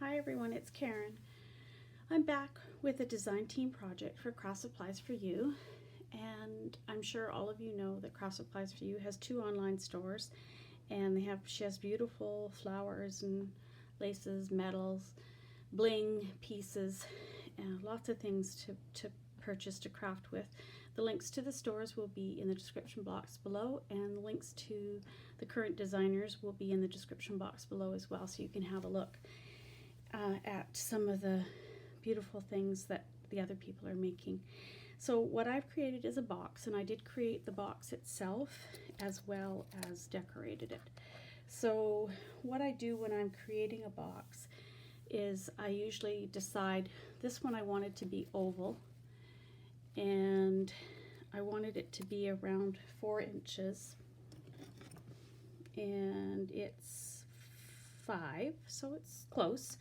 Hi everyone, it's Karen. I'm back with a design team project for Craft Supplies For You, and I'm sure all of you know that Craft Supplies For You has 2 online stores, and she has beautiful flowers and laces, metals, bling pieces, and lots of things to purchase to craft with. The links to the stores will be in the description box below, and the links to the current designers will be in the description box below as well, so you can have a look at some of the beautiful things that the other people are making. So what I've created is a box, and I did create the box itself as well as decorated it. So what I do when I'm creating a box is I usually decide this one I wanted to be oval, and I wanted it to be around 4 inches, and it's 5, so it's close.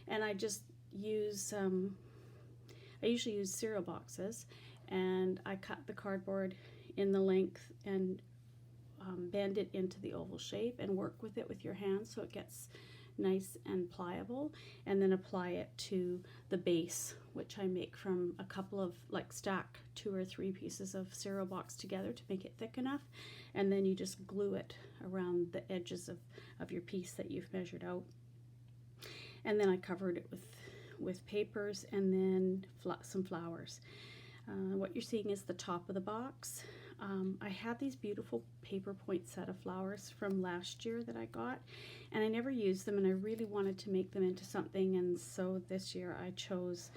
And I just use I usually use cereal boxes, and I cut the cardboard in the length and bend it into the oval shape and work with it with your hands so it gets nice and pliable, and then apply it to the base, which I make from a couple of, stack 2 or 3 pieces of cereal box together to make it thick enough, and then you just glue it around the edges of your piece that you've measured out. And then I covered it with papers and then some flowers. What you're seeing is the top of the box. I had these beautiful paper point set of flowers from last year that I got, and I never used them, and I really wanted to make them into something, and so this year I chose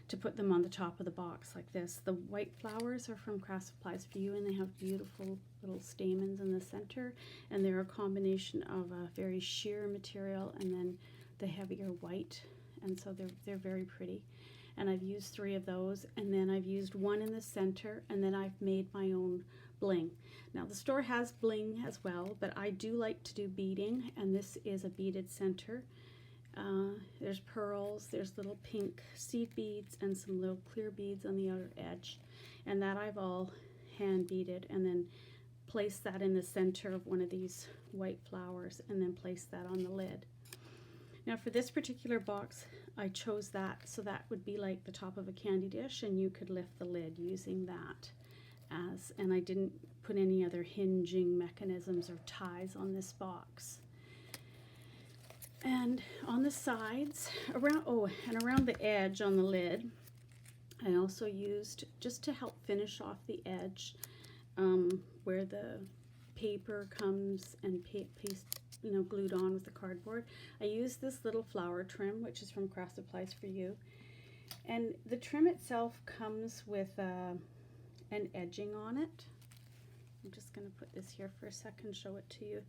to put them on the top of the box like this. The white flowers are from Craft Supplies For You, and they have beautiful little stamens in the center, and they're a combination of a very sheer material and then the heavier white, and so they're very pretty. And I've used 3 of those, and then I've used 1 in the center, and then I've made my own bling. Now the store has bling as well, but I do like to do beading, and this is a beaded center. There's pearls, there's little pink seed beads, and some little clear beads on the outer edge, and that I've all hand beaded, and then place that in the center of one of these white flowers, and then place that on the lid. Now for this particular box, I chose that, so that would be like the top of a candy dish, and you could lift the lid using that and I didn't put any other hinging mechanisms or ties on this box. And on the sides, around the edge on the lid, I also used, just to help finish off the edge, where the paper comes and glued on with the cardboard, I used this little flower trim, which is from Craft Supplies For You. And the trim itself comes with an edging on it. I'm just going to put this here for a second, show it to you.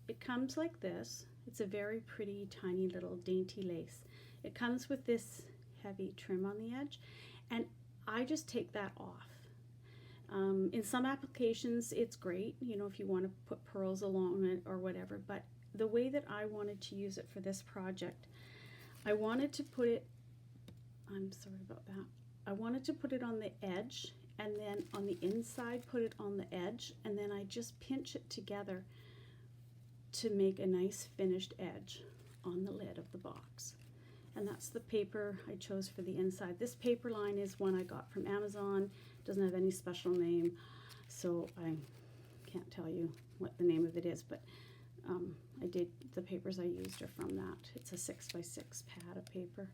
It comes like this. It's a very pretty, tiny little dainty lace. It comes with this heavy trim on the edge, and I just take that off. In some applications it's great, if you want to put pearls along it or whatever, but the way that I wanted to use it for this project, I wanted to put it, I'm sorry about that, I wanted to put it on the edge, and then on the inside put it on the edge, and then I just pinch it together to make a nice finished edge on the lid of the box. And that's the paper I chose for the inside. This paper line is one I got from Amazon. It doesn't have any special name, so I can't tell you what the name of it is, but the papers I used are from that. It's a 6x6 pad of paper.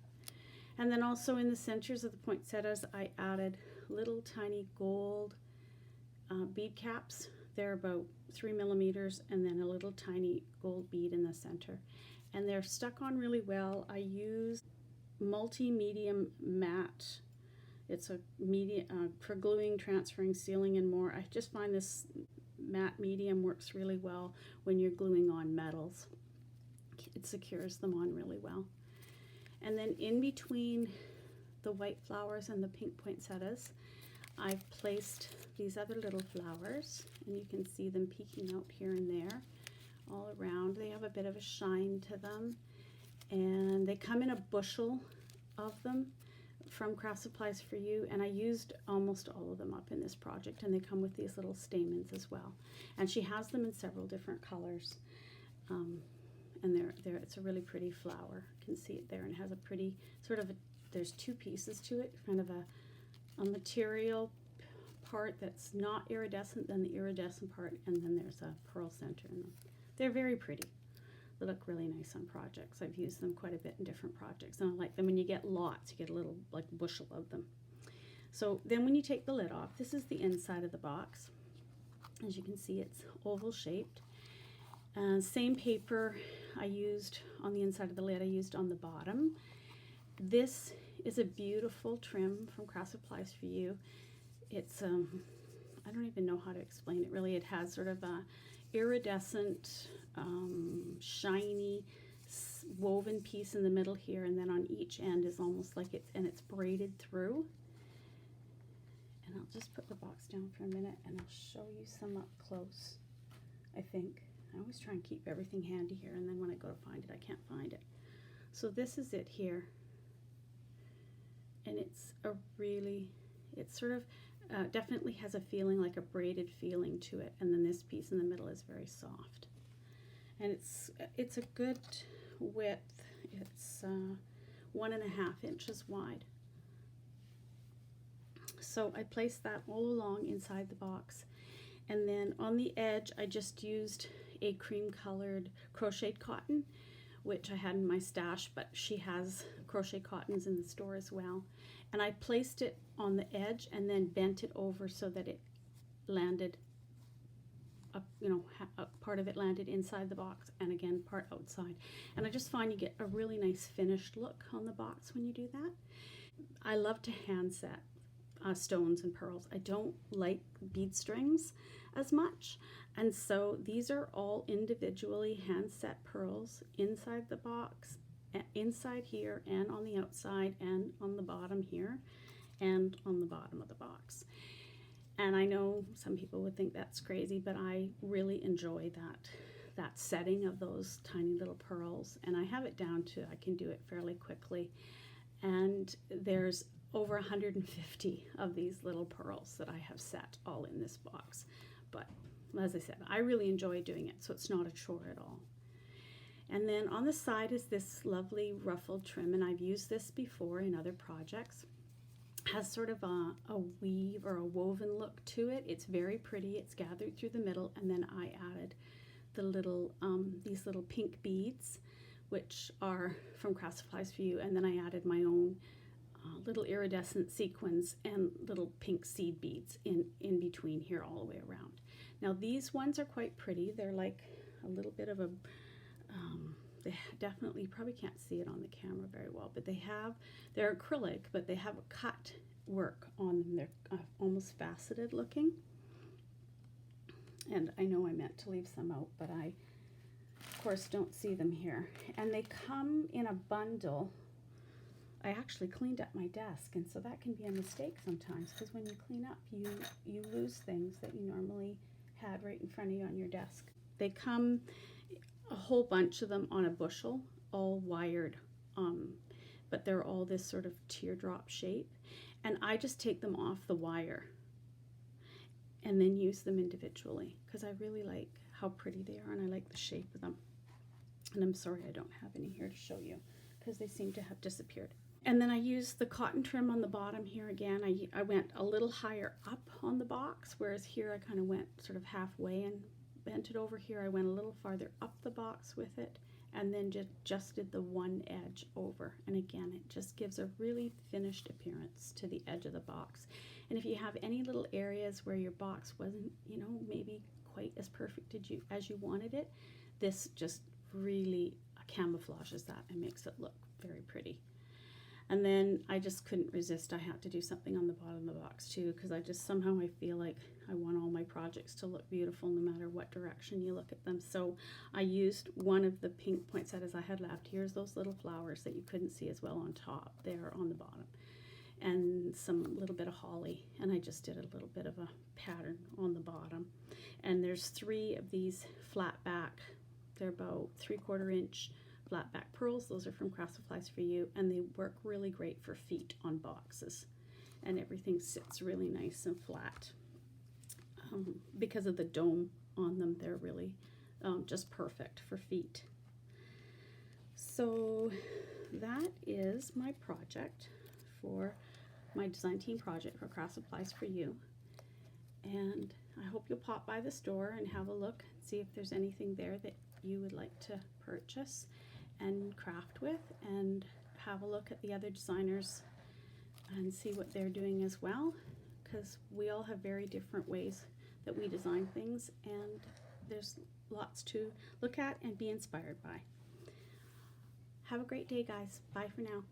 And then also in the centers of the poinsettias, I added little tiny gold bead caps. They're about 3 millimeters, and then a little tiny gold bead in the center. And they're stuck on really well. I use multi-medium matte. It's a medium for gluing, transferring, sealing, and more. I just find this matte medium works really well when you're gluing on metals. It secures them on really well. And then in between the white flowers and the pink poinsettias, I've placed these other little flowers, and you can see them peeking out here and there all around. They have a bit of a shine to them, and they come in a bushel of them from Craft Supplies For You, and I used almost all of them up in this project, and they come with these little stamens as well. And she has them in several different colors. and it's a really pretty flower. You can see it there, and it has a pretty sort of there's two pieces to it, kind of a material part that's not iridescent, then the iridescent part, and then there's a pearl center in them. They're very pretty. They look really nice on projects. I've used them quite a bit in different projects, and I like them when you get lots. You get a little, like, bushel of them. So then when you take the lid off, this is the inside of the box. As you can see, it's oval shaped. Same paper I used on the inside of the lid I used on the bottom. This is a beautiful trim from Craft Supplies For You. It's, I don't even know how to explain it really. It has sort of a iridescent, shiny, woven piece in the middle here, and then on each end is almost like it's braided through. And I'll just put the box down for a minute and I'll show you some up close, I think. I always try and keep everything handy here, and then when I go to find it, I can't find it. So this is it here. And it's sort of, definitely has a feeling like a braided feeling to it. And then this piece in the middle is very soft. And it's a good width. It's 1.5 inches wide. So I placed that all along inside the box. And then on the edge, I just used a cream colored crocheted cotton, which I had in my stash, but she has crochet cottons in the store as well. And I placed it on the edge and then bent it over so that it landed up, part of it landed inside the box, and again, part outside. And I just find you get a really nice finished look on the box when you do that. I love to hand set stones and pearls. I don't like bead strings as much, and so these are all individually hand set pearls inside the box, inside here, and on the outside, and on the bottom here, and on the bottom of the box. And I know some people would think that's crazy, but I really enjoy that setting of those tiny little pearls, and I have it down to I can do it fairly quickly. And there's over 150 of these little pearls that I have set all in this box. But as I said, I really enjoy doing it, so it's not a chore at all. And then on the side is this lovely ruffled trim, and I've used this before in other projects. It has sort of a weave or a woven look to it. It's very pretty. It's gathered through the middle, and then I added the little these little pink beads, which are from Craft Supplies For You, and then I added my own little iridescent sequins and little pink seed beads in between here all the way around. Now these ones are quite pretty. They're like a little bit of a, they definitely, you probably can't see it on the camera very well, but they're acrylic, but they have a cut work on them. They're almost faceted looking. And I know I meant to leave some out, but I, of course, don't see them here. And they come in a bundle. I actually cleaned up my desk, and so that can be a mistake sometimes, because when you clean up, you lose things that you normally had right in front of you on your desk. They come, a whole bunch of them on a bushel, all wired, but they're all this sort of teardrop shape, and I just take them off the wire and then use them individually, because I really like how pretty they are, and I like the shape of them. And I'm sorry I don't have any here to show you, because they seem to have disappeared. And then I used the cotton trim on the bottom here again. I went a little higher up on the box, whereas here I kind of went sort of halfway and bent it over here. I went a little farther up the box with it, and then just did the one edge over. And again, it just gives a really finished appearance to the edge of the box. And if you have any little areas where your box wasn't, maybe quite as perfect as you wanted it, this just really camouflages that and makes it look very pretty. And then I just couldn't resist. I had to do something on the bottom of the box too, because I feel like I want all my projects to look beautiful no matter what direction you look at them. So I used one of the pink poinsettias I had left. Here's those little flowers that you couldn't see as well on top. They're on the bottom. And some little bit of holly. And I just did a little bit of a pattern on the bottom. And there's 3 of these flat back. They're about 3/4 inch flat back pearls. Those are from Craft Supplies For You, and they work really great for feet on boxes, and everything sits really nice and flat. Because of the dome on them, they're really just perfect for feet. So that is my project for my design team project for Craft Supplies for You. And I hope you'll pop by the store and have a look, see if there's anything there that you would like to purchase and craft with, and have a look at the other designers and see what they're doing as well, because we all have very different ways that we design things, and there's lots to look at and be inspired by. Have a great day, guys. Bye for now.